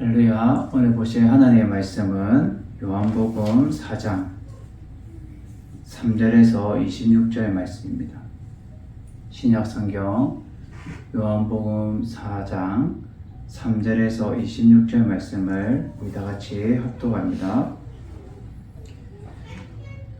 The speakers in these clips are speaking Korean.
할렐루야. 오늘 보실 하나님의 말씀은 요한복음 4장 3절에서 26절의 말씀입니다. 신약성경 요한복음 4장 3절에서 26절 말씀을 우리 다같이 합독합니다.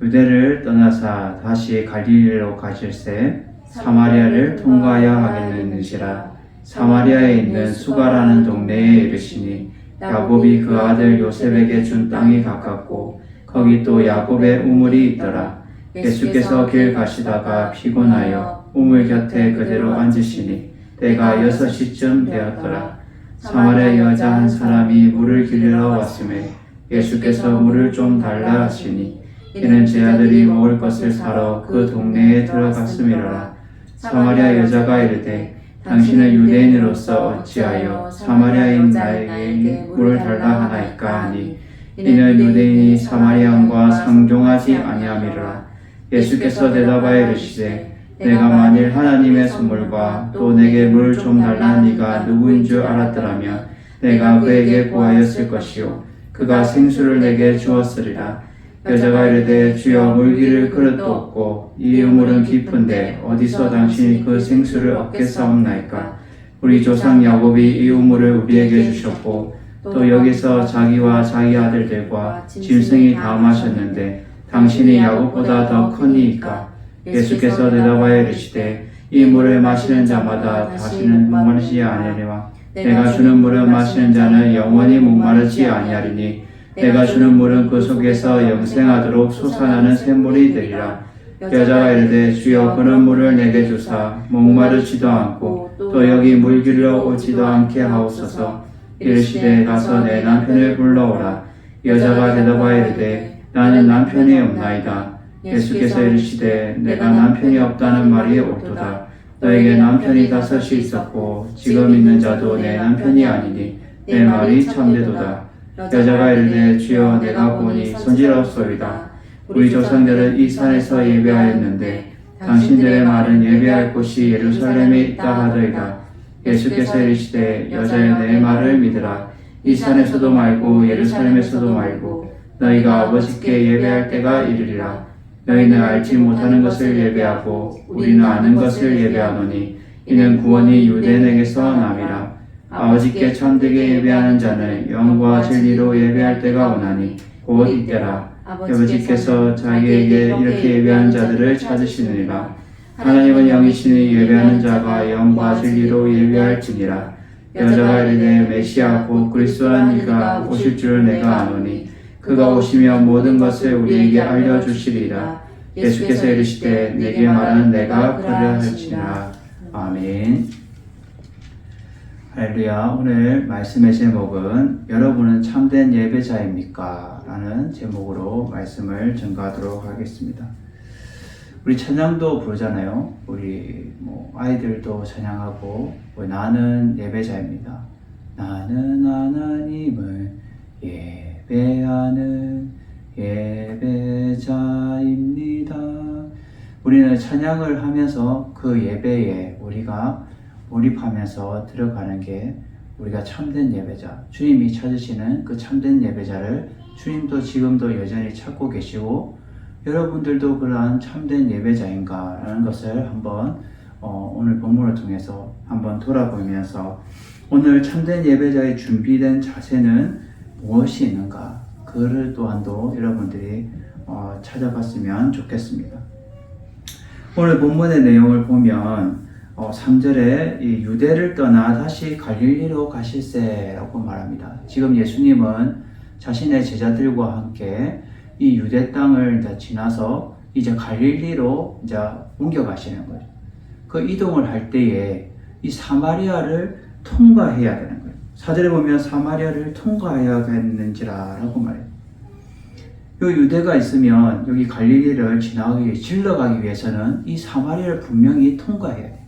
유대를 떠나사 다시 갈릴리로 가실새 사마리아를 통과하여 하겠는지라. 사마리아에 있는 수가라는 동네에 이르시니 야곱이 그 아들 요셉에게 준 땅이 가깝고 거기 또 야곱의 우물이 있더라. 예수께서 길 가시다가 피곤하여 우물 곁에 그대로 앉으시니 때가 6시쯤 되었더라. 사마리아 여자 한 사람이 물을 길러 왔음에 예수께서 물을 좀 달라 하시니 이는 제 아들이 먹을 것을 사러 그 동네에 들어갔음이로라. 사마리아 여자가 이르되 당신은 유대인으로서 어찌하여 사마리아인 나에게 물을 달라 하나이까 하니 이는 유대인이 사마리아인과 상종하지 아니함이라. 예수께서 대답하여 이르시되 내가 만일 하나님의 선물과 또 내게 물 좀 달라는 이가 누구인 줄 알았더라면 내가 그에게 구하였을 것이요 그가 생수를 내게 주었으리라. 여자가 이르되 주여 물기를 그릇도 없고 이 우물은 깊은데 어디서 당신이 그 생수를 얻겠사옵나이까. 우리 조상 야곱이 이 우물을 우리에게 주셨고 또 여기서 자기와 자기 아들들과 짐승이 다 마셨는데 당신이 야곱보다 더 크니이까. 예수께서 대답하여 이르시되 이 물을 마시는 자마다 다시는 목마르지 아니하리라. 내가 주는 물을 마시는 자는 영원히 목마르지 아니하리니 내가 주는 물은 그 속에서 영생하도록 솟아나는 샘물이 되리라. 여자가 이르되 주여 그런 물을 내게 주사 목마르지도 않고 또 여기 물 길러 오지도 않게 하옵소서. 이르시되 가서 내 남편을 불러오라. 여자가 대답하여 이르되 나는 남편이 없나이다. 예수께서 이르시되 내가 남편이 없다는 말이 옳도다. 너에게 남편이 5이 있었고 지금 있는 자도 내 남편이 아니니 내 말이 참되도다. 여자가 이르되 주여 내가 보니 손질하옵소이다. 우리 조상들은 이 산에서 예배하였는데 당신들의 말은 예배할 곳이 예루살렘에 있다 하더이다. 예수께서 이르시되 여자여 내 말을 믿으라. 이 산에서도 말고 예루살렘에서도 말고 너희가 아버지께 예배할 때가 이르리라. 너희는 알지 못하는 것을 예배하고 우리는 아는 것을 예배하노니 이는 구원이 유대인에게서 남이라. 아버지께 참되게 예배하는 자는 영과 진리로 예배할 때가 오나니 곧 이때라. 아버지께서 자기에게 이렇게 예배하는 자들을 찾으시느니라. 하나님은 영이시니 예배하는 자가 영과 진리로 예배할지니라. 여자가 이르되 메시아 곧 그리스도란 이가 오실 줄을 내가 아노니 그가 오시면 모든 것을 우리에게 알려주시리라. 예수께서 이르시되 내게 말하는 내가 그러려 할지니라. 아멘. 할렐루야. 오늘 말씀의 제목은 여러분은 참된 예배자입니까? 라는 제목으로 말씀을 전가하도록 하겠습니다. 우리 찬양도 부르잖아요. 우리 아이들도 찬양하고 나는 예배자입니다. 나는 하나님을 예배하는 예배자입니다. 우리는 찬양을 하면서 그 예배에 우리가 몰입하면서 들어가는 게 우리가 참된 예배자, 주님이 찾으시는 그 참된 예배자를 주님도 지금도 여전히 찾고 계시고 여러분들도 그러한 참된 예배자인가라는 것을 한번 오늘 본문을 통해서 한번 돌아보면서 오늘 참된 예배자의 준비된 자세는 무엇이 있는가, 그를 또한도 여러분들이 찾아봤으면 좋겠습니다. 오늘 본문의 내용을 보면 3절에 이 유대를 떠나 다시 갈릴리로 가실새라고 말합니다. 지금 예수님은 자신의 제자들과 함께 이 유대 땅을 이제 지나서 이제 갈릴리로 이제 옮겨가시는 거죠. 그 이동을 할 때에 이 사마리아를 통과해야 되는 거예요. 4절에 보면 사마리아를 통과해야겠는지라고 말해요. 이 유대가 있으면 여기 갈릴리를 질러가기 위해서는 이 사마리아를 분명히 통과해야 돼요.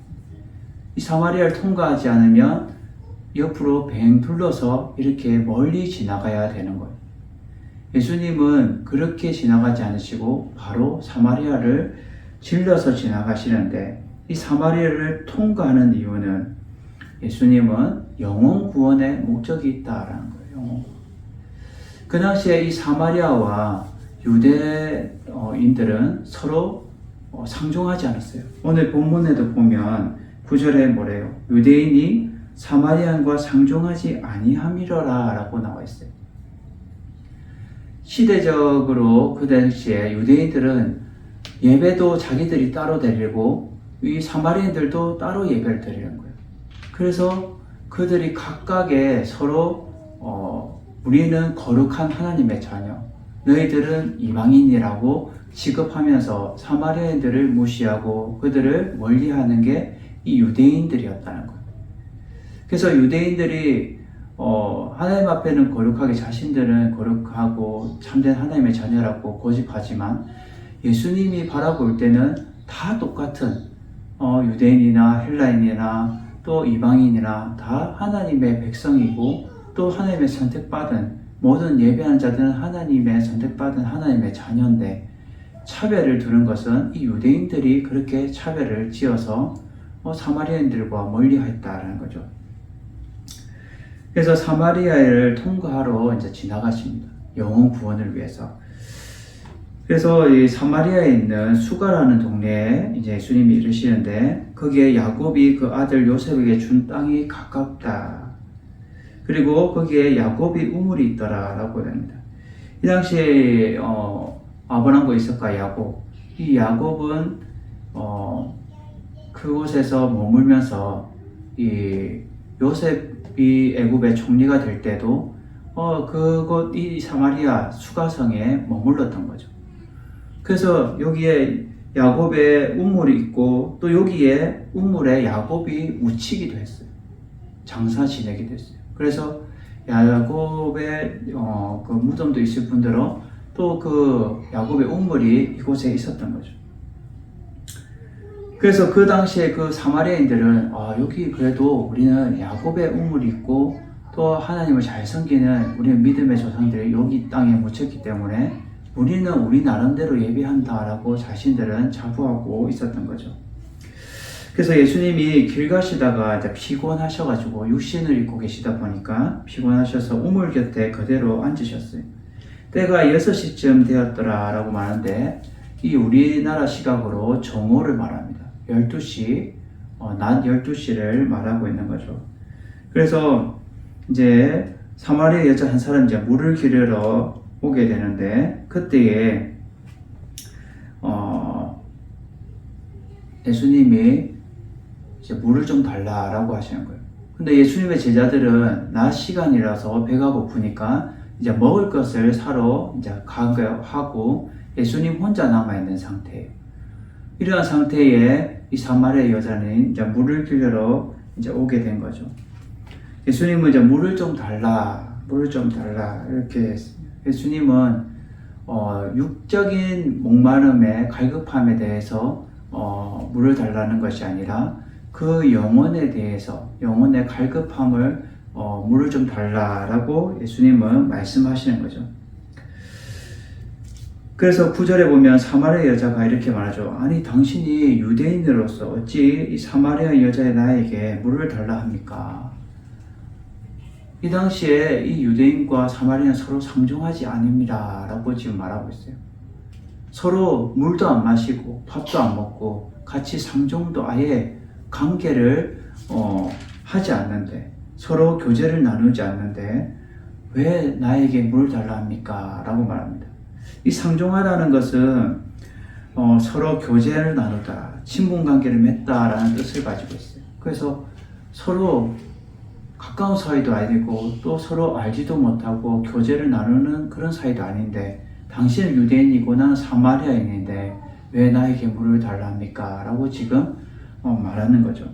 이 사마리아를 통과하지 않으면 옆으로 뱅 둘러서 이렇게 멀리 지나가야 되는 거예요. 예수님은 그렇게 지나가지 않으시고 바로 사마리아를 질러서 지나가시는데 이 사마리아를 통과하는 이유는 예수님은 영혼 구원의 목적이 있다라는 거예요. 그 당시에 이 사마리아와 유대인들은 서로 상종하지 않았어요. 오늘 본문에도 보면 9절에 뭐래요? 유대인이 사마리아인과 상종하지 아니함이러라 라고 나와 있어요. 시대적으로 그 당시에 유대인들은 예배도 자기들이 따로 드리고 이 사마리아인들도 따로 예배를 드리는 거예요. 그래서 그들이 각각의 서로 우리는 거룩한 하나님의 자녀, 너희들은 이방인이라고 취급하면서 사마리아인들을 무시하고 그들을 멀리하는 게 이 유대인들이었다는 거예요. 그래서 유대인들이 하나님 앞에는 거룩하게 자신들은 거룩하고 참된 하나님의 자녀라고 고집하지만 예수님이 바라볼 때는 다 똑같은 유대인이나 헬라인이나 또 이방인이나 다 하나님의 백성이고 또 하나님의 선택받은 모든 예배하는 자들은 하나님의 선택받은 하나님의 자녀인데 차별을 두는 것은 이 유대인들이 그렇게 차별을 지어서 사마리아인들과 멀리했다라는 거죠. 그래서 사마리아를 통과하러 이제 지나가십니다. 영혼 구원을 위해서. 그래서 이 사마리아에 있는 수가라는 동네에 이제 예수님이 이르시는데 거기에 야곱이 그 아들 요셉에게 준 땅이 가깝다. 그리고 거기에 야곱이 우물이 있더라라고 합니다. 이 당시에 아브라함과 이삭과 야곱. 이 야곱은 그곳에서 머물면서 이 요셉이 애굽의 총리가 될 때도 그곳 이 사마리아 수가성에 머물렀던 거죠. 그래서 여기에 야곱의 우물이 있고 또 여기에 우물에 야곱이 묻히기도 했어요. 장사 지내기도 했어요. 그래서 야곱의 그 무덤도 있을 뿐더러 또 그 야곱의 우물이 이곳에 있었던 거죠. 그래서 그 당시에 그 사마리아인들은 여기 그래도 우리는 야곱의 우물이 있고 또 하나님을 잘 섬기는 우리의 믿음의 조상들이 여기 땅에 묻혔기 때문에 우리는 우리 나름대로 예배한다라고 자신들은 자부하고 있었던 거죠. 그래서 예수님이 길 가시다가 이제 피곤하셔가지고 육신을 입고 계시다 보니까 피곤하셔서 우물 곁에 그대로 앉으셨어요. 때가 6시쯤 되었더라라고 말하는데 이 우리나라 시각으로 정오를 말합니다. 12시, 낮 12시를 말하고 있는 거죠. 그래서 이제 사마리아 여자 한 사람이 이제 물을 기르러 오게 되는데 그때에 예수님이 이제 물을 좀 달라라고 하시는 거예요. 근데 예수님의 제자들은 낮 시간이라서 배가 고프니까 이제 먹을 것을 사러 이제 가고 예수님 혼자 남아 있는 상태예요. 이러한 상태에 이 사마리아 여자는 이제 물을 기르러 이제 오게 된 거죠. 예수님은 이제 물을 좀 달라 이렇게 했습니다. 예수님은 육적인 목마름에 갈급함에 대해서 물을 달라는 것이 아니라 그 영혼에 대해서 영혼의 갈급함을 물을 좀 달라라고 예수님은 말씀하시는 거죠. 그래서 9절에 보면 사마리아 여자가 이렇게 말하죠. 아니 당신이 유대인으로서 어찌 이 사마리아 여자의 나에게 물을 달라 합니까? 이 당시에 이 유대인과 사마리아는 서로 상종하지 않습니다 라고 지금 말하고 있어요. 서로 물도 안 마시고 밥도 안 먹고 같이 상종도 아예 관계를 하지 않는데 서로 교제를 나누지 않는데 왜 나에게 물을 달라 합니까? 라고 말합니다. 이 상종하다는 것은 서로 교제를 나누다, 친분관계를 맺다라는 뜻을 가지고 있어요. 그래서 서로 가까운 사이도 아니고 또 서로 알지도 못하고 교제를 나누는 그런 사이도 아닌데 당신은 유대인이고 나는 사마리아인인데 왜 나에게 물을 달라 합니까? 라고 지금 말하는 거죠.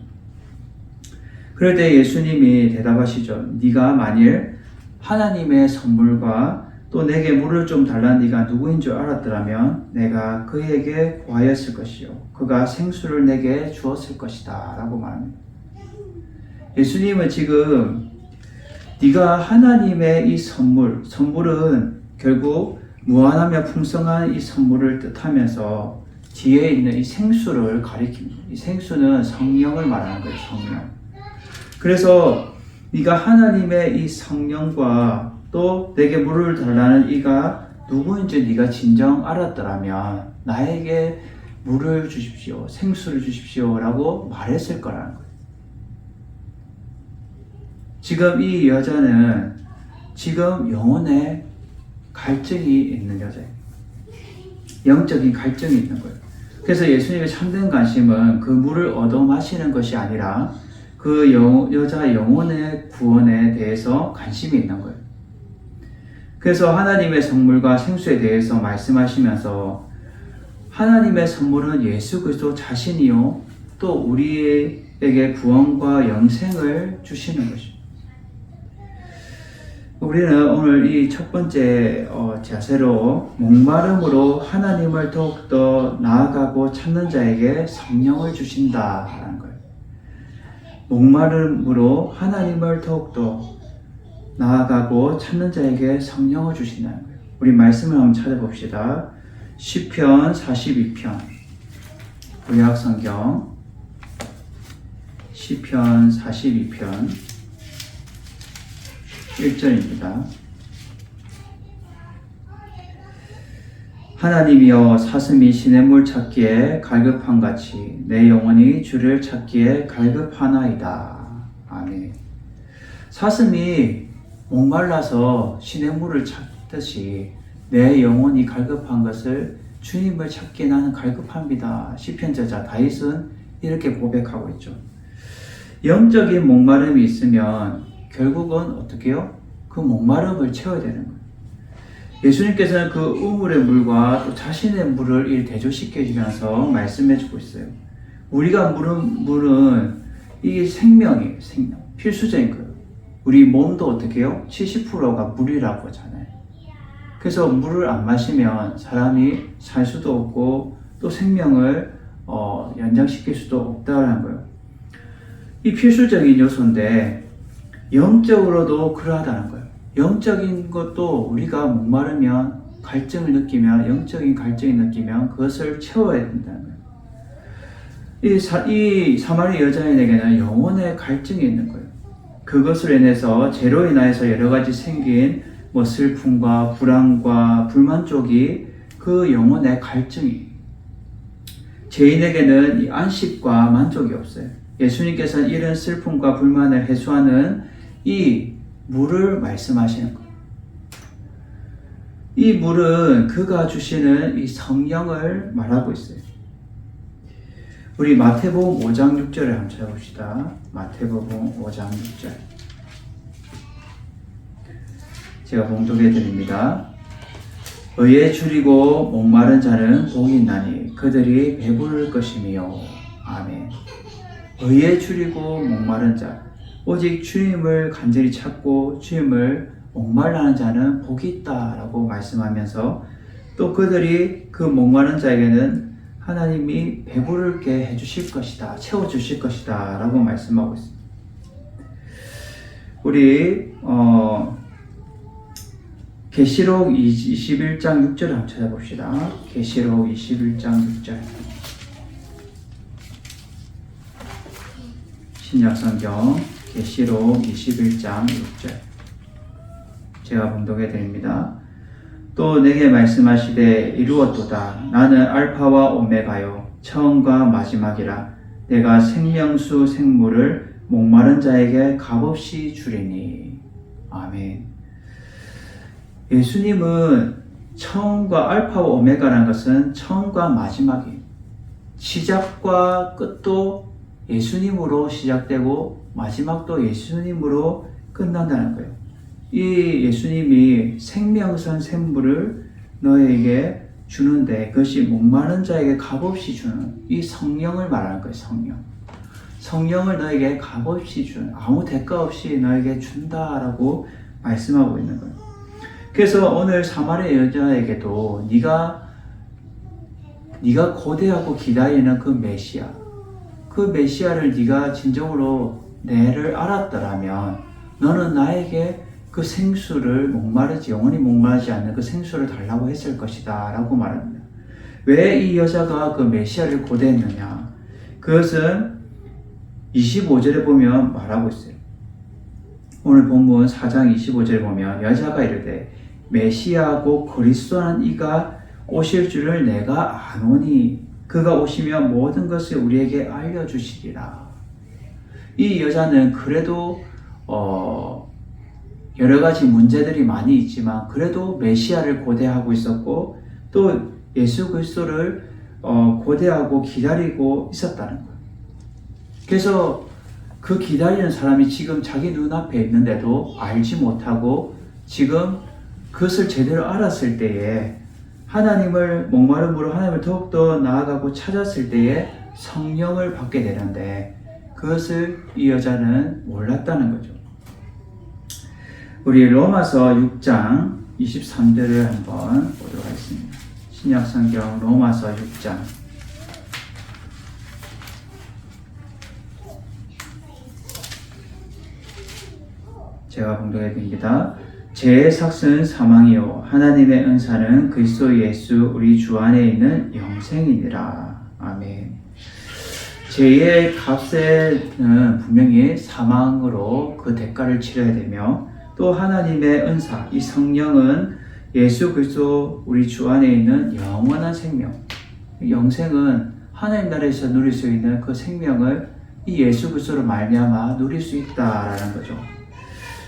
그럴 때 예수님이 대답하시죠. 네가 만일 하나님의 선물과 또 내게 물을 좀 달라는 네가 누구인 줄 알았더라면 내가 그에게 구하였을 것이요 그가 생수를 내게 주었을 것이다 라고 말합니다. 예수님은 지금 네가 하나님의 이 선물은 결국 무한하며 풍성한 이 선물을 뜻하면서 뒤에 있는 이 생수를 가리킵니다. 이 생수는 성령을 말하는 거예요. 성령. 그래서 네가 하나님의 이 성령과 또 내게 물을 달라는 이가 누구인지 네가 진정 알았더라면 나에게 물을 주십시오, 생수를 주십시오 라고 말했을 거라는 거예요. 지금 이 여자는 지금 영혼에 갈증이 있는 여자예요. 영적인 갈증이 있는 거예요. 그래서 예수님의 참된 관심은 그 물을 얻어 마시는 것이 아니라 그 여자 영혼의 구원에 대해서 관심이 있는 거예요. 그래서 하나님의 선물과 생수에 대해서 말씀하시면서 하나님의 선물은 예수 그리스도 자신이요 또 우리에게 구원과 영생을 주시는 것입니다. 우리는 오늘 이 첫 번째 자세로 목마름으로 하나님을 더욱더 나아가고 찾는 자에게 성령을 주신다라는 거예요. 목마름으로 하나님을 더욱더 나아가고 찾는 자에게 성령을 주신다는 거예요. 우리 말씀을 한번 찾아봅시다. 시편 42편 구약성경 시편 42편 1절입니다. 하나님이여 사슴이 시냇물 찾기에 갈급함같이 내 영혼이 주를 찾기에 갈급하나이다. 아멘. 사슴이 목말라서 시냇물을 찾듯이 내 영혼이 갈급한 것을 주님을 찾기에 나는 갈급합니다. 시편저자 다윗은 이렇게 고백하고 있죠. 영적인 목마름이 있으면 결국은 어떻게 해요? 그 목마름을 채워야 되는 거예요. 예수님께서는 그 우물의 물과 또 자신의 물을 대조시켜 주면서 말씀해 주고 있어요. 우리가 물은 이 생명이에요. 생명. 필수적인 거예요. 우리 몸도 어떻게 해요? 70%가 물이라고 하잖아요. 그래서 물을 안 마시면 사람이 살 수도 없고 또 생명을 연장시킬 수도 없다는 거예요. 이 필수적인 요소인데 영적으로도 그러하다는 거예요. 영적인 것도 우리가 목마르면 갈증을 느끼면 영적인 갈증을 느끼면 그것을 채워야 된다는 거예요. 이 사마리 여자인에게는 영혼의 갈증이 있는 거예요. 그것을 인해서 죄로 인하여서 여러 가지 생긴 슬픔과 불안과 불만 쪽이 그 영혼의 갈증이 죄인에게는 이 안식과 만족이 없어요. 예수님께서는 이런 슬픔과 불만을 해소하는 이 물을 말씀하시는 거예요. 이 물은 그가 주시는 이 성령을 말하고 있어요. 우리 마태복음 5장 6절을 한번 찾아봅시다. 마태복음 5장 6절. 제가 봉독해 드립니다. 의에 줄이고 목마른 자는 복이 있나니 그들이 배부를 것이며. 아멘. 의에 줄이고 목마른 자, 오직 주님을 간절히 찾고 주님을 목말라는 자는 복이 있다라고 말씀하면서 또 그들이 그 목마른 자에게는 하나님이 배부르게 해주실 것이다, 채워주실 것이다 라고 말씀하고 있습니다. 우리 계시록 21장 6절을 한번 찾아봅시다. 계시록 21장 6절. 신약성경 계시록 21장 6절. 제가 봉독해 드립니다. 또 내게 말씀하시되 이루었도다. 나는 알파와 오메가요 처음과 마지막이라. 내가 생명수 생물을 목마른 자에게 값없이 주리니. 아멘. 예수님은 처음과 알파와 오메가라는 것은 처음과 마지막이에요. 시작과 끝도 예수님으로 시작되고 마지막도 예수님으로 끝난다는 거예요. 이 예수님이 생명선 샘물을 너에게 주는데 그것이 목마른 자에게 값없이 주는 이 성령을 말하는 거예요. 성령을 너에게 값없이 주는, 아무 대가 없이 너에게 준다라고 말씀하고 있는 거예요. 그래서 오늘 사마리아 여자에게도 네가 고대하고 기다리는 그 메시아, 그 메시아를 네가 진정으로 내를 알았더라면 너는 나에게 그 생수를 영원히 목마르지 않는 그 생수를 달라고 했을 것이다 라고 말합니다. 왜 이 여자가 그 메시아를 고대했느냐? 그것은 25절에 보면 말하고 있어요. 오늘 본문 4장 25절 보면 여자가 이르되 메시아고 그리스도는 이가 오실 줄을 내가 아노니 그가 오시면 모든 것을 우리에게 알려주시리라. 이 여자는 그래도 여러 가지 문제들이 많이 있지만 그래도 메시아를 고대하고 있었고 또 예수 그리스도를 고대하고 기다리고 있었다는 거예요. 그래서 그 기다리는 사람이 지금 자기 눈앞에 있는데도 알지 못하고 지금 그것을 제대로 알았을 때에 하나님을 목마름으로 하나님을 더욱더 나아가고 찾았을 때에 성령을 받게 되는데 그것을 이 여자는 몰랐다는 거죠. 우리 로마서 6장 23절을 한번 보도록 하겠습니다. 신약성경 로마서 6장 제가 봉독해 드립니다. 죄의 삭은 사망이요 하나님의 은사는 그리스도 예수 우리 주 안에 있는 영생이니라. 아멘. 죄의 값에는 분명히 사망으로 그 대가를 치러야 되며 또 하나님의 은사, 이 성령은 예수 그리스도 우리 주 안에 있는 영원한 생명, 영생은 하나님 나라에서 누릴 수 있는 그 생명을 이 예수 그리스도로 말미암아 누릴 수 있다라는 거죠.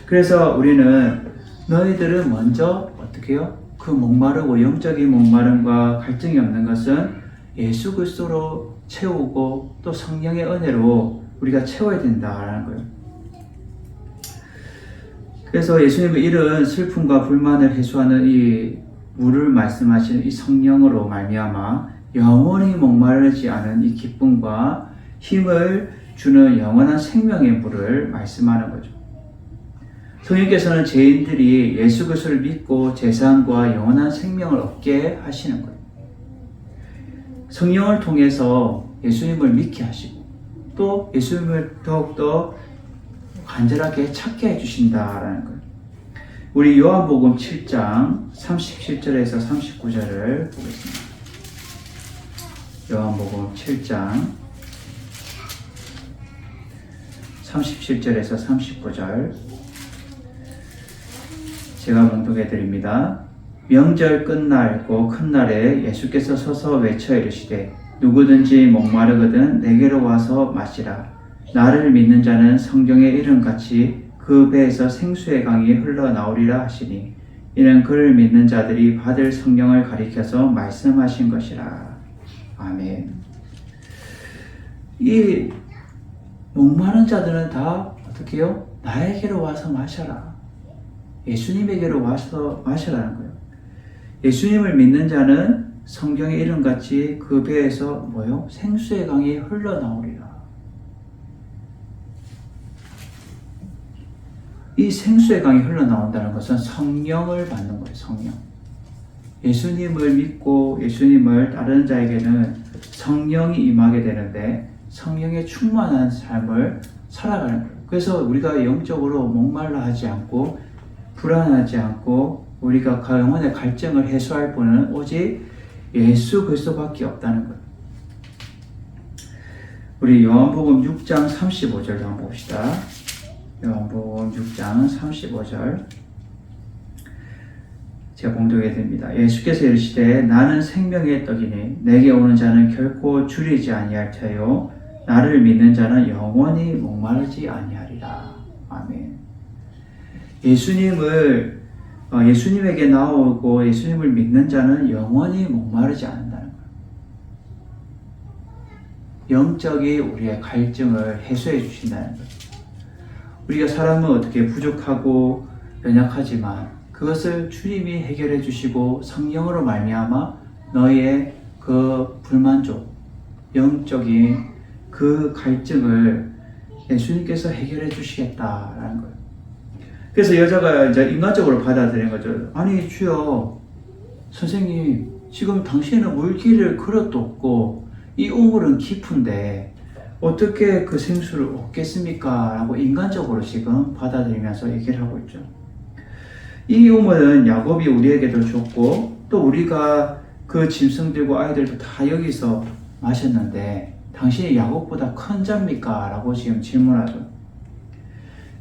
그래서 우리는 너희들은 먼저 어떻게 해요? 그 목마르고 영적인 목마름과 갈증이 없는 것은 예수 그리스도로 채우고 또 성령의 은혜로 우리가 채워야 된다라는 거예요. 그래서 예수님은 이런 슬픔과 불만을 해소하는 이 물을 말씀하시는 이 성령으로 말미암아 영원히 목마르지 않은 이 기쁨과 힘을 주는 영원한 생명의 물을 말씀하는 거죠. 성령께서는 죄인들이 예수 그리스도를 믿고 제사함과 영원한 생명을 얻게 하시는 거예요. 성령을 통해서 예수님을 믿게 하시고 또 예수님을 더욱더 간절하게 찾게 해주신다라는 거예요. 우리 요한복음 7장 37절에서 39절을 보겠습니다. 요한복음 7장 37절에서 39절 제가 봉독해 드립니다. 명절 끝날고 큰 날에 예수께서 서서 외쳐 이르시되 누구든지 목마르거든 내게로 와서 마시라. 나를 믿는 자는 성경의 이름같이 그 배에서 생수의 강이 흘러나오리라 하시니 이는 그를 믿는 자들이 받을 성령을 가리켜서 말씀하신 것이라. 아멘. 이 목마른 자들은 다 어떻게 해요? 나에게로 와서 마셔라. 예수님에게로 와서 마시라는 거예요. 예수님을 믿는 자는 성경의 이름같이 그 배에서 뭐요? 생수의 강이 흘러나오리라. 이 생수의 강이 흘러나온다는 것은 성령을 받는 거예요. 성령. 예수님을 믿고 예수님을 따르는 자에게는 성령이 임하게 되는데 성령의 충만한 삶을 살아가는 거예요. 그래서 우리가 영적으로 목말라 하지 않고 불안하지 않고 우리가 영혼의 갈증을 해소할 분은 오직 예수 그리스도밖에 없다는 거예요. 우리 요한복음 6장 35절 한번 봅시다. 요한복음 6장 35절 제가 봉독해 드립니다. 예수께서 이르시되 나는 생명의 떡이니 내게 오는 자는 결코 줄이지 아니할 터요 나를 믿는 자는 영원히 목마르지 아니하리라. 아멘. 예수님에게 나오고 예수님을 믿는 자는 영원히 목마르지 않는다는 거예요. 영적인 우리의 갈증을 해소해 주신다는 거예요. 우리가 사람은 어떻게 부족하고 연약하지만 그것을 주님이 해결해 주시고 성령으로 말미암아 너의 그 불만족, 영적인 그 갈증을 예수님께서 해결해 주시겠다라는 거예요. 그래서 여자가 이제 인간적으로 받아들인 거죠. 아니 주여, 선생님 지금 당신은 물길을 그릇도 없고 이 우물은 깊은데 어떻게 그 생수를 얻겠습니까? 라고 인간적으로 지금 받아들이면서 얘기를 하고 있죠. 이 우물은 야곱이 우리에게도 줬고 또 우리가 그 짐승들과 아이들도 다 여기서 마셨는데 당신이 야곱보다 큰 자입니까? 라고 지금 질문하죠.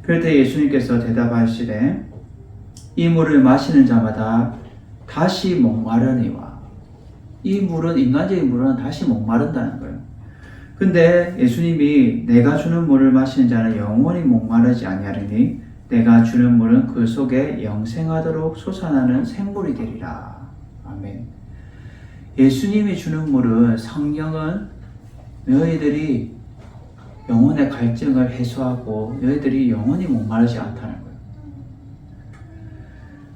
그럴 때 예수님께서 대답하시되 이 물을 마시는 자마다 다시 목마르니와. 이 물은, 인간적인 물은 다시 목마른다는 거예요. 근데 예수님이 내가 주는 물을 마시는 자는 영원히 목마르지 아니하리니 내가 주는 물은 그 속에 영생하도록 솟아나는 샘물이 되리라. 아멘. 예수님이 주는 물은, 성령은 너희들이 영혼의 갈증을 해소하고 너희들이 영원히 목마르지 않다는 거예요.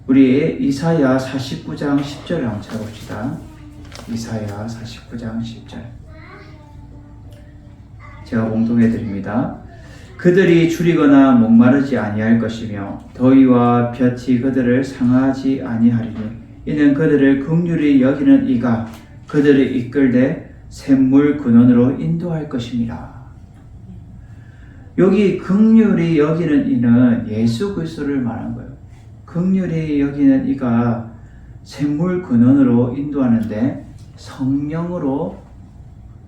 우리 이사야 49장 10절을 한번 찾아봅시다. 이사야 49장 10절. 제가 봉독해 드립니다. 그들이 줄이거나 목마르지 아니할 것이며 더위와 볕이 그들을 상하지 아니하리니 이는 그들을 긍휼히 여기는 이가 그들을 이끌되 샘물 근원으로 인도할 것임이라. 여기 긍휼히 여기는 이는 예수 그리스도를 말한 거예요. 긍휼히 여기는 이가 샘물 근원으로 인도하는데 성령으로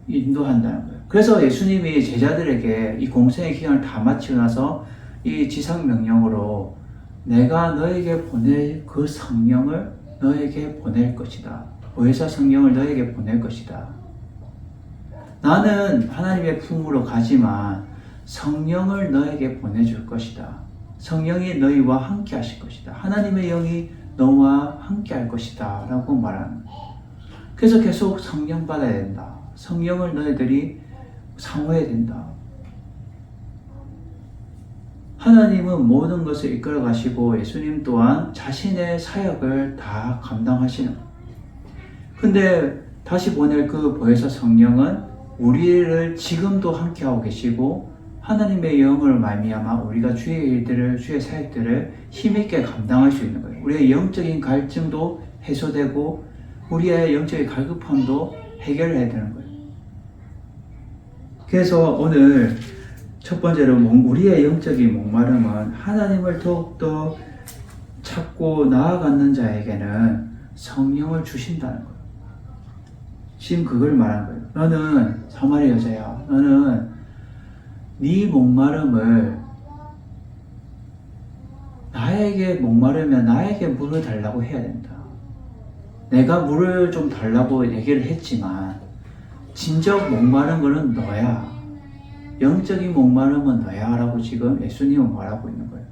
인도한다는 거예요. 그래서 예수님이 제자들에게 이 공생의 기간을 다 마치고 나서 이 지상명령으로 내가 너에게 보낼 그 성령을 너에게 보낼 것이다. 보혜사 성령을 너에게 보낼 것이다. 나는 하나님의 품으로 가지만 성령을 너에게 보내줄 것이다. 성령이 너희와 함께 하실 것이다. 하나님의 영이 너와 함께 할 것이다. 라고 말하는 거예요. 그래서 계속 성령 받아야 된다. 성령을 너희들이 사모해야 된다. 하나님은 모든 것을 이끌어 가시고 예수님 또한 자신의 사역을 다 감당하시는 거예요. 근데 다시 보낼 그 보혜사 성령은 우리를 지금도 함께하고 계시고 하나님의 영을 말미암아 우리가 주의 일들을, 주의 사역들을 힘있게 감당할 수 있는 거예요. 우리의 영적인 갈증도 해소되고 우리의 영적인 갈급함도 해결해야 되는 거예요. 그래서 오늘 첫 번째로 우리의 영적인 목마름은 하나님을 더욱더 찾고 나아가는 자에게는 성령을 주신다는 거예요. 지금 그걸 말한 거예요. 너는 사마리아 여자야. 너는 네 목마름을 나에게 목마르면 나에게 물을 달라고 해야 된다. 내가 물을 좀 달라고 얘기를 했지만 진정 목마른 거는 너야. 영적인 목마름은 너야 라고 지금 예수님은 말하고 있는 거예요.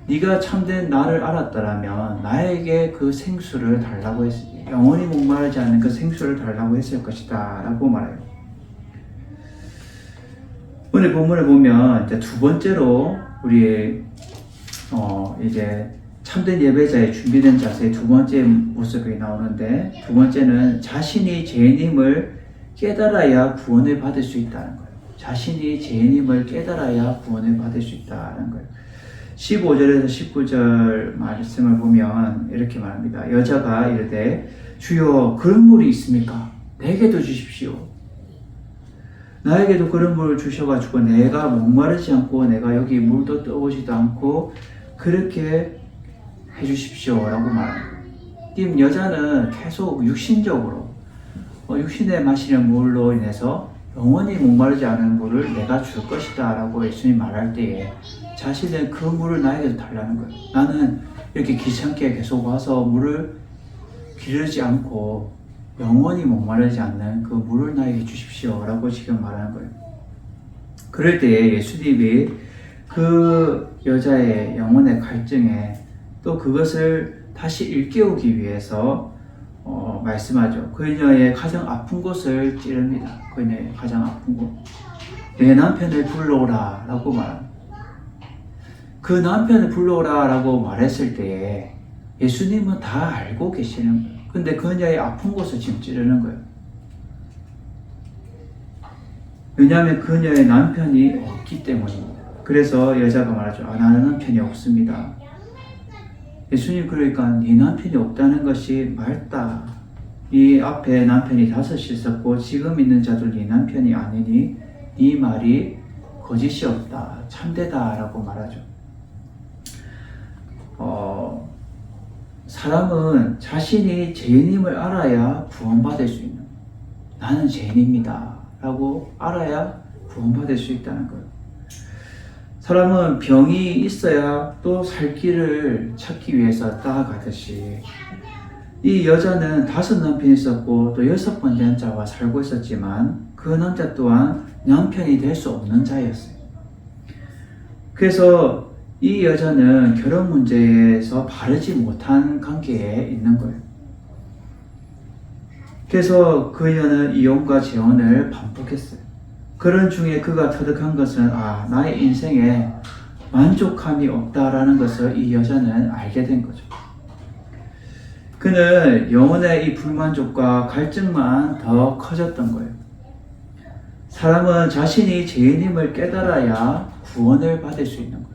네가 참된 나를 알았더라면 나에게 그 생수를 달라고 했으니 영원히 목마르지 않는 그 생수를 달라고 했을 것이다 라고 말해요. 오늘 본문을 보면 이제 두 번째로 우리 이제 참된 예배자의 준비된 자세의 두 번째 모습이 나오는데, 두 번째는 자신이 죄인임을 깨달아야 구원을 받을 수 있다는 거예요. 자신이 죄인임을 깨달아야 구원을 받을 수 있다는 거예요. 15절에서 19절 말씀을 보면 이렇게 말합니다. 여자가 이르되 주여 그런 물이 있습니까? 내게도 주십시오. 나에게도 그런 물을 주셔가지고 내가 목마르지 않고 내가 여기 물도 떠오지도 않고 그렇게 해주십시오 라고 말합니다. 지금 여자는 계속 육신적으로 육신에 마시는 물로 인해서 영원히 목마르지 않은 물을 내가 줄 것이다 라고 예수님이 말할 때에 자신은 그 물을 나에게 달라는 거예요. 나는 이렇게 귀찮게 계속 와서 물을 기르지 않고 영원히 목마르지 않는 그 물을 나에게 주십시오 라고 지금 말하는 거예요. 그럴 때에 예수님이 그 여자의 영혼의 갈증에 또 그것을 다시 일깨우기 위해서 말씀하죠. 그녀의 가장 아픈 곳을 찌릅니다. 그녀의 가장 아픈 곳. 내 남편을 불러오라 라고 말합니다. 그 남편을 불러오라 라고 말했을 때에 예수님은 다 알고 계시는 거예요. 근데 그녀의 아픈 곳을 지금 찌르는 거예요. 왜냐하면 그녀의 남편이 없기 때문입니다. 그래서 여자가 말하죠. 나는 남편이 없습니다. 예수님 그러니까 네 남편이 없다는 것이 맑다. 네 앞에 남편이 5이 있었고 지금 있는 자도 네 남편이 아니니 네 말이 거짓이 없다. 참되다 라고 말하죠. 사람은 자신이 죄인임을 알아야 구원받을 수 있는 거예요. 나는 죄인입니다 라고 알아야 구원받을 수 있다는 거예요. 사람은 병이 있어야 또 살 길을 찾기 위해서 따라가듯이 이 여자는 5 남편이 있었고 또 6번째 남자와 살고 있었지만 그 남자 또한 남편이 될 수 없는 자였어요. 그래서 이 여자는 결혼 문제에서 바르지 못한 관계에 있는 거예요. 그래서 그녀는 이혼과 재혼을 반복했어요. 그런 중에 그가 터득한 것은 나의 인생에 만족함이 없다라는 것을 이 여자는 알게 된 거죠. 그는 영혼의 이 불만족과 갈증만 더 커졌던 거예요. 사람은 자신이 죄인임을 깨달아야 구원을 받을 수 있는 거예요.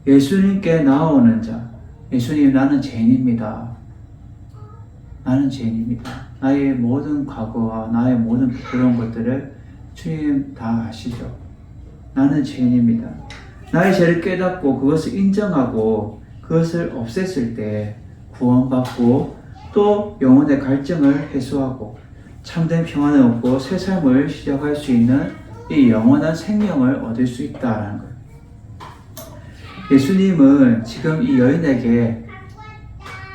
예수님께 나오는 자, 예수님 나는 죄인입니다. 나는 죄인입니다. 나의 모든 과거와 나의 모든 부끄러운 것들을 주님 다 아시죠? 나는 죄인입니다. 나의 죄를 깨닫고 그것을 인정하고 그것을 없앴을 때 구원받고 또 영혼의 갈증을 해소하고 참된 평안을 얻고 새 삶을 시작할 수 있는 이 영원한 생명을 얻을 수 있다는 거예요. 예수님은 지금 이 여인에게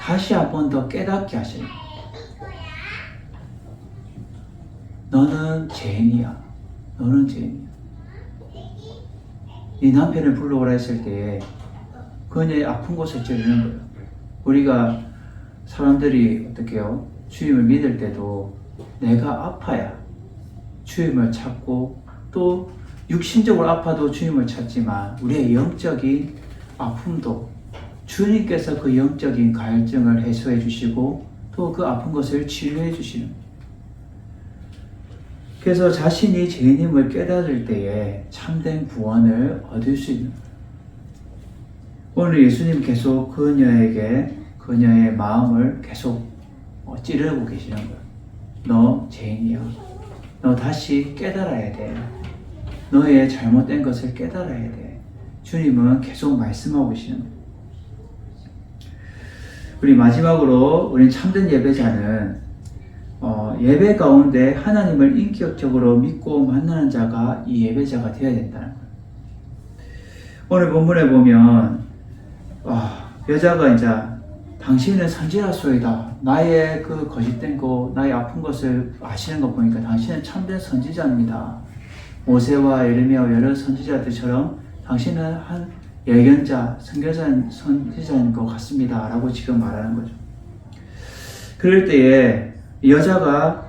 다시 한 번 더 깨닫게 하셔요. 너는 죄인이야. 너는 죄인이야. 네 남편을 불러오라 했을 때에 그녀의 아픈 곳을 찌르는 거예요. 우리가 사람들이 어떻게 해요? 주님을 믿을 때도 내가 아파야 주님을 찾고 또 육신적으로 아파도 주님을 찾지만 우리의 영적인 아픔도 주님께서 그 영적인 갈증을 해소해 주시고 또 그 아픈 것을 치료해 주시는 거예요. 그래서 자신이 죄인임을 깨달을 때에 참된 구원을 얻을 수 있는 거예요. 오늘 예수님 계속 그녀에게 그녀의 마음을 계속 찌르고 계시는 거예요. 너 죄인이야. 너 다시 깨달아야 돼. 너의 잘못된 것을 깨달아야 돼. 주님은 계속 말씀하고 계시는 거예요. 우리 마지막으로 우리 참된 예배자는 예배 가운데 하나님을 인격적으로 믿고 만나는 자가 이 예배자가 되어야 된다는 거예요. 오늘 본문에 보면 여자가 이제 당신은 선지자소이다. 나의 그 거짓된 거, 나의 아픈 것을 아시는 거 보니까 당신은 참된 선지자입니다. 모세와 예레미야와 여러 선지자들처럼 당신은 한 예견자, 선지자인 것 같습니다. 라고 지금 말하는 거죠. 그럴 때에 여자가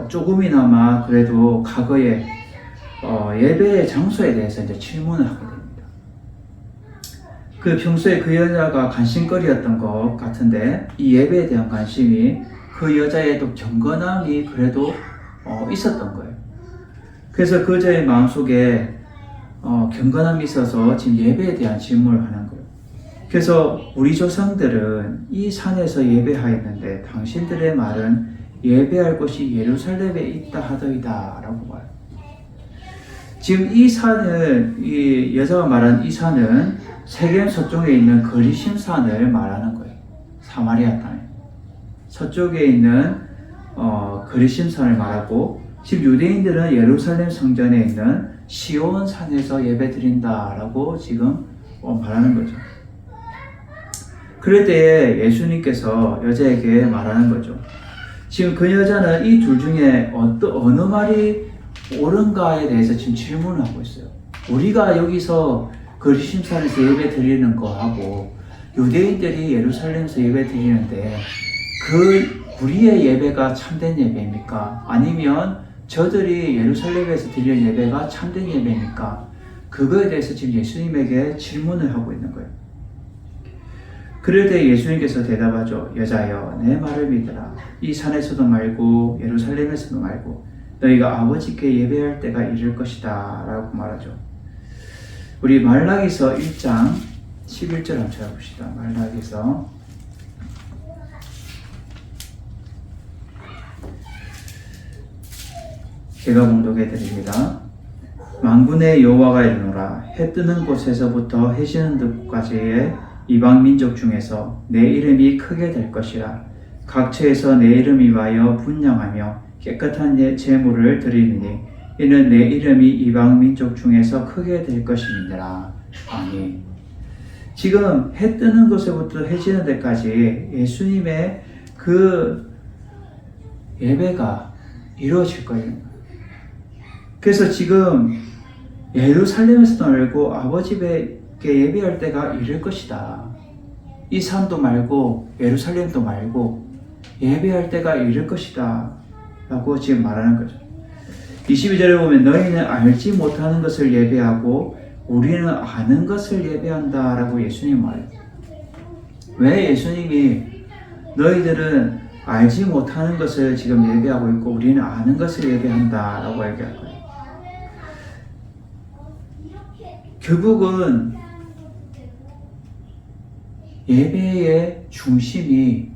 조금이나마 그래도 과거에 예배의 장소에 대해서 이제 질문을 하게 됩니다. 그 평소에 그 여자가 관심거리였던 것 같은데 이 예배에 대한 관심이 그 여자의 또 경건함이 그래도 있었던 거예요. 그래서 그 여자의 마음속에 경건함이 있어서 지금 예배에 대한 질문을 하는 거예요. 그래서 우리 조상들은 이 산에서 예배하였는데 당신들의 말은 예배할 곳이 예루살렘에 있다 하더이다 라고 말해요. 지금 이 산은, 이 여자가 말한 이 산은 세겜 서쪽에 있는 거리심 산을 말하는 거예요. 사마리아 땅에. 서쪽에 있는 거리심 산을 말하고 지금 유대인들은 예루살렘 성전에 있는 시온 산에서 예배 드린다라고 지금 말하는 거죠. 그럴 때에 예수님께서 여자에게 말하는 거죠. 지금 그 여자는 이 둘 중에 어느 말이 옳은가에 대해서 지금 질문을 하고 있어요. 우리가 여기서 거리심산에서 예배 드리는 거하고 유대인들이 예루살렘에서 예배 드리는데 그 우리의 예배가 참된 예배입니까? 아니면 저들이 예루살렘에서 드리는 예배가 참된 예배입니까? 그거에 대해서 지금 예수님에게 질문을 하고 있는 거예요. 그럴 때 예수님께서 대답하죠. 여자여, 내 말을 믿으라. 이 산에서도 말고 예루살렘에서도 말고 너희가 아버지께 예배할 때가 이를 것이다 라고 말하죠. 우리 말라기서 1장 11절 한번 찾아봅시다. 말라기서 제가 봉독해 드립니다. 만군의 여호와가 이르노라. 해 뜨는 곳에서부터 해 지는 데까지의 이방 민족 중에서 내 이름이 크게 될 것이라. 각처에서 내 이름이 와여 분향하며 깨끗한 제물을 드리니 이는 내 이름이 이방 민족 중에서 크게 될 것임이니라. 아멘. 지금 해 뜨는 것에부터 해 지는 데까지 예수님의 그 예배가 이루어질 거예요. 그래서 지금 예루살렘에서도 말고 아버지께 예배할 때가 이를 것이다. 이 산도 말고 예루살렘도 말고 예배할 때가 이를 것이다 라고 지금 말하는 거죠. 22절에 보면 너희는 알지 못하는 것을 예배하고 우리는 아는 것을 예배한다 라고 예수님 말해요. 왜 예수님이 너희들은 알지 못하는 것을 지금 예배하고 있고 우리는 아는 것을 예배한다 라고 얘기할 거예요. 결국은 예배의 중심이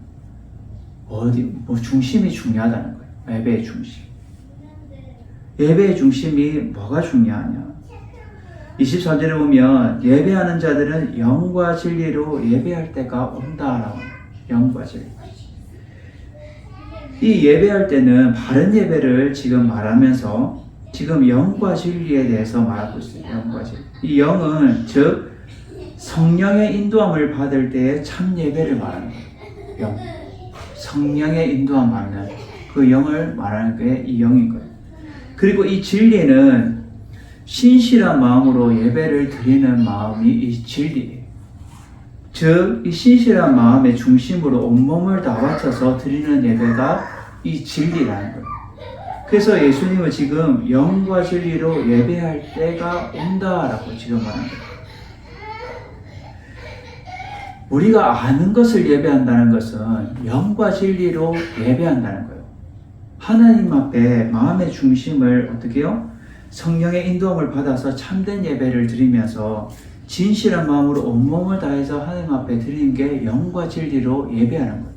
중심이 중요하다는 거예요. 예배의 중심. 예배의 중심이 뭐가 중요하냐? 24절에 보면 예배하는 자들은 영과 진리로 예배할 때가 온다라고. 영과 진리. 이 예배할 때는 바른 예배를 지금 말하면서 지금 영과 진리에 대해서 말하고 있어요. 영과 진리. 이 영은 즉 성령의 인도함을 받을 때의 참 예배를 말하는 거예요. 영. 성령의 인도함 받는 그 영을 말하는 게 이 영인 거예요. 그리고 이 진리는 신실한 마음으로 예배를 드리는 마음이 이 진리예요. 즉, 이 신실한 마음의 중심으로 온몸을 다 바쳐서 드리는 예배가 이 진리라는 거예요. 그래서 예수님은 지금 영과 진리로 예배할 때가 온다라고 지금 말하는 거예요. 우리가 아는 것을 예배한다는 것은 영과 진리로 예배한다는 거예요. 하나님 앞에 마음의 중심을 어떻게 해요? 성령의 인도함을 받아서 참된 예배를 드리면서 진실한 마음으로 온몸을 다해서 하나님 앞에 드리는 게 영과 진리로 예배하는 거예요.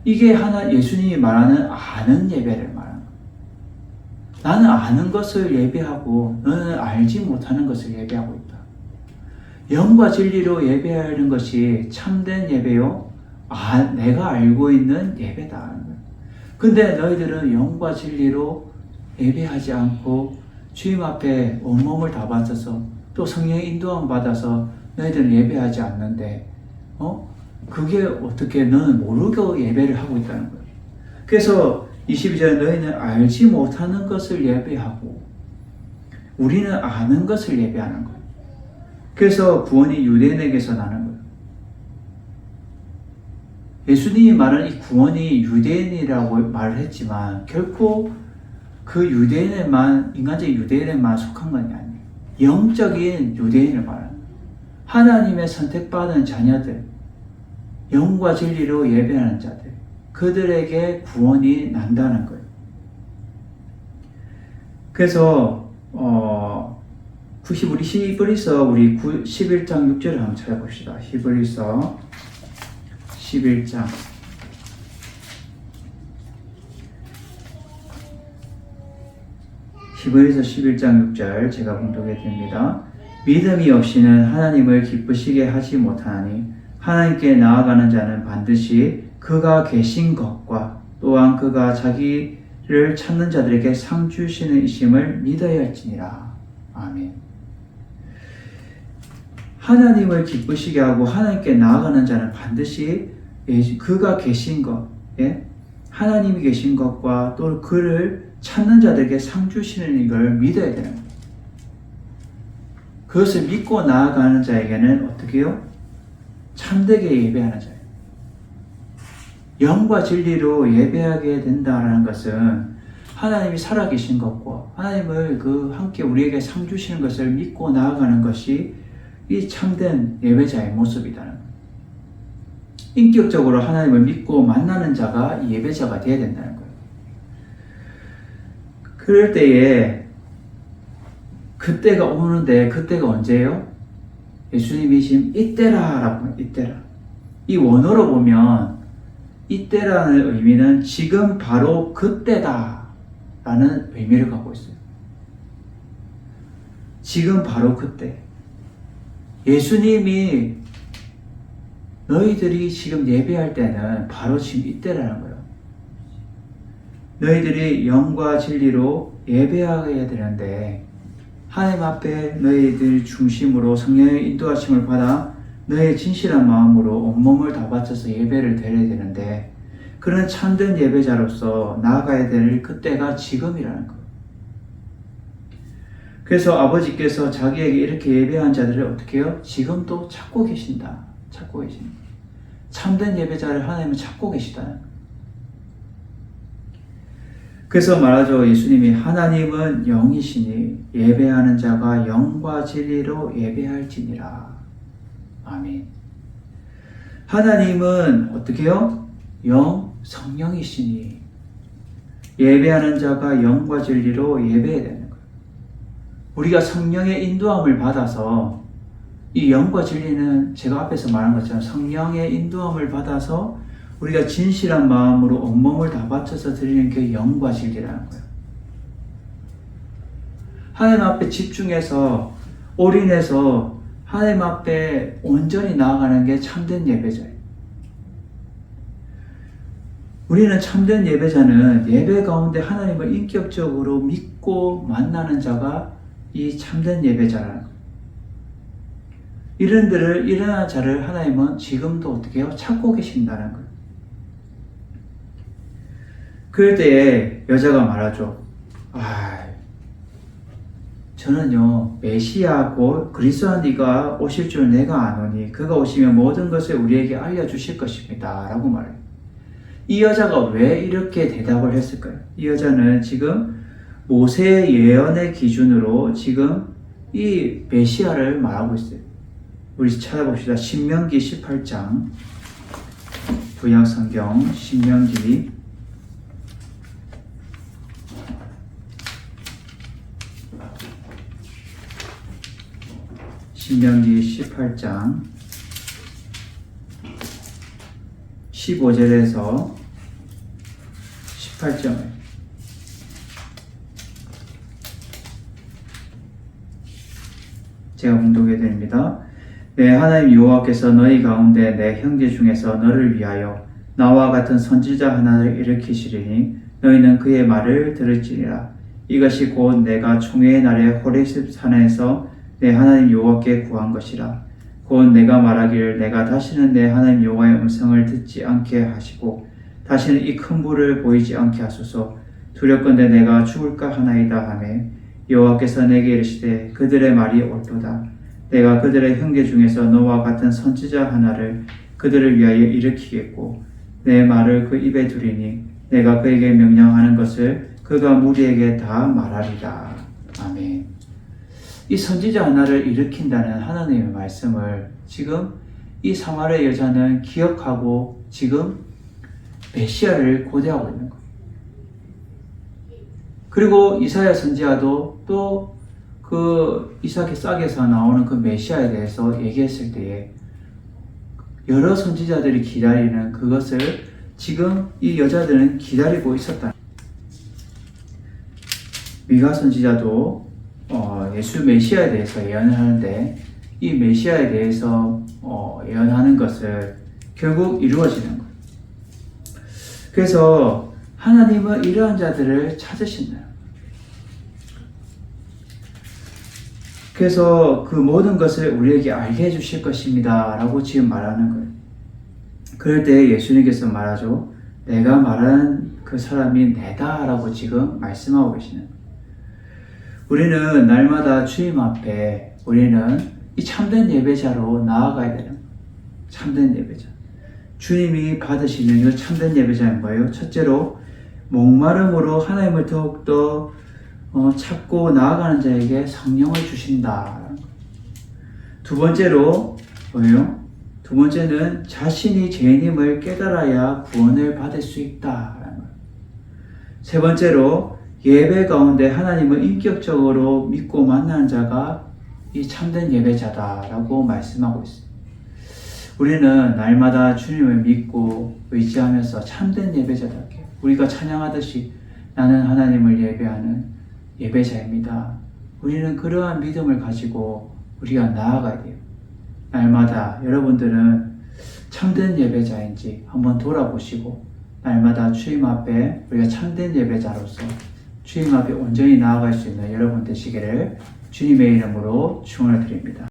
이게 예수님이 말하는 아는 예배를 말하는 거예요. 나는 아는 것을 예배하고 너는 알지 못하는 것을 예배하고 있다. 영과 진리로 예배하는 것이 참된 예배요. 내가 알고 있는 예배다. 근데 너희들은 영과 진리로 예배하지 않고 주님 앞에 온몸을 다 바쳐서 또 성령의 인도함 받아서 너희들은 예배하지 않는데 그게 어떻게 너는 모르고 예배를 하고 있다는 거예요. 그래서 22절에 너희는 알지 못하는 것을 예배하고 우리는 아는 것을 예배하는 거예요. 그래서 구원이 유대인에게서 나는 거예요. 예수님이 말한 이 구원이 유대인이라고 말을 했지만 결코 그 유대인에만, 인간적인 유대인에만 속한 건 아니에요. 영적인 유대인을 말하는 거예요. 하나님의 선택받은 자녀들, 영과 진리로 예배하는 자들, 그들에게 구원이 난다는 거예요. 그래서 우리 히브리서 11장 6절을 한번 찾아봅시다. 히브리서 11장 6절 제가 봉독해 드립니다. 믿음이 없이는 하나님을 기쁘시게 하지 못하나니 하나님께 나아가는 자는 반드시 그가 계신 것과 또한 그가 자기를 찾는 자들에게 상 주시는 이심을 믿어야 할지니라. 아멘. 하나님을 기쁘시게 하고 하나님께 나아가는 자는 반드시 그가 계신 것, 하나님이 계신 것과 또 그를 찾는 자들에게 상 주시는 이걸 믿어야 되는 거예요. 그것을 믿고 나아가는 자에게는 어떻게 해요? 참되게 예배하는 자예요. 영과 진리로 예배하게 된다는 것은 하나님이 살아계신 것과 하나님을 함께 우리에게 상 주시는 것을 믿고 나아가는 것이 이 참된 예배자의 모습이다는 거예요. 인격적으로 하나님을 믿고 만나는 자가 예배자가 되어야 된다는 거예요. 그럴 때에 그때가 오는데 그때가 언제예요? 예수님이 지금 이때라라고 해요. 이때라. 이 원어로 보면 이때라는 의미는 지금 바로 그때다 라는 의미를 갖고 있어요. 지금 바로 그때. 예수님이 너희들이 지금 예배할 때는 바로 지금 이때라는 거예요. 너희들이 영과 진리로 예배하게 되는데 하나님 앞에 너희들 중심으로 성령의 인도하심을 받아 너의 진실한 마음으로 온몸을 다 바쳐서 예배를 드려야 되는데 그런 참된 예배자로서 나아가야 될 그때가 지금이라는 거예요. 그래서 아버지께서 자기에게 이렇게 예배한 자들을 어떻게 해요? 지금도 찾고 계신다. 찾고 계신다. 참된 예배자를 하나님은 찾고 계시다는 거예요. 그래서 말하죠. 예수님이 하나님은 영이시니 예배하는 자가 영과 진리로 예배할지니라. 아멘. 하나님은 어떻게 해요? 영, 성령이시니 예배하는 자가 영과 진리로 예배해야 되는 거예요. 우리가 성령의 인도함을 받아서 이 영과 진리는 제가 앞에서 말한 것처럼 성령의 인도함을 받아서 우리가 진실한 마음으로 온몸을 다 바쳐서 드리는 게 영과 진리라는 거예요. 하나님 앞에 집중해서 올인해서 하나님 앞에 온전히 나아가는 게 참된 예배자예요. 우리는 참된 예배자는 예배 가운데 하나님을 인격적으로 믿고 만나는 자가 이 참된 예배자라는 거예요. 이런 자를 하나님은 지금도 어떻게 해요? 찾고 계신다는 거예요. 그럴 때에 여자가 말하죠. 저는요 메시아 곧 그리스도 이가 오실 줄 내가 아노니 그가 오시면 모든 것을 우리에게 알려주실 것입니다 라고 말해요. 이 여자가 왜 이렇게 대답을 했을까요? 이 여자는 지금 모세의 예언의 기준으로 지금 이 메시아를 말하고 있어요. 우리 찾아봅시다. 신명기 18장 구약성경 신명기 18장 15절에서 18절 제가 봉독해 드립니다. 내 하나님 여호와께서 너희 가운데 내 형제 중에서 너를 위하여 나와 같은 선지자 하나를 일으키시리니 너희는 그의 말을 들을지니라. 이것이 곧 내가 총회의 날에 호레습 산에서 내 하나님 여호와께 구한 것이라. 곧 내가 말하기를 내가 다시는 내 하나님 여호와의 음성을 듣지 않게 하시고 다시는 이 큰 불을 보이지 않게 하소서. 두렵건대 내가 죽을까 하나이다 하매 여호와께서 내게 이르시되 그들의 말이 옳도다. 내가 그들의 형제 중에서 너와 같은 선지자 하나를 그들을 위하여 일으키겠고 내 말을 그 입에 두리니 내가 그에게 명령하는 것을 그가 무리에게 다 말하리라. 아멘. 이 선지자 하나를 일으킨다는 하나님의 말씀을 지금 이 사마리아 여자는 기억하고 지금 메시아를 고대하고 있는 거예요. 그리고 이사야 선지자도 또 그 이삭의 싹에서 나오는 그 메시아에 대해서 얘기했을 때에 여러 선지자들이 기다리는 그것을 지금 이 여자들은 기다리고 있었다. 미가 선지자도 예수 메시아에 대해서 예언을 하는데 이 메시아에 대해서 예언하는 것을 결국 이루어지는 거예요. 그래서 하나님은 이러한 자들을 찾으신다. 그래서 그 모든 것을 우리에게 알게 해주실 것입니다 라고 지금 말하는 거예요. 그럴 때 예수님께서 말하죠. 내가 말하는 그 사람이 내다 라고 지금 말씀하고 계시는 거예요. 우리는 날마다 주님 앞에 우리는 이 참된 예배자로 나아가야 되는 거예요. 참된 예배자. 주님이 받으시는 이 참된 예배자는 뭐예요? 첫째로 목마름으로 하나님을 더욱더 찾고 나아가는 자에게 성령을 주신다. 두 번째로 뭐예요? 두 번째는 자신이 죄인임을 깨달아야 구원을 받을 수 있다. 세 번째로 예배 가운데 하나님을 인격적으로 믿고 만나는 자가 이 참된 예배자다라고 말씀하고 있습니다. 우리는 날마다 주님을 믿고 의지하면서 참된 예배자답게 우리가 찬양하듯이 나는 하나님을 예배하는 예배자입니다. 우리는 그러한 믿음을 가지고 우리가 나아가야 돼요. 날마다 여러분들은 참된 예배자인지 한번 돌아보시고 날마다 주님 앞에 우리가 참된 예배자로서 주님 앞에 온전히 나아갈 수 있는 여러분 되시기를 주님의 이름으로 축원을 드립니다.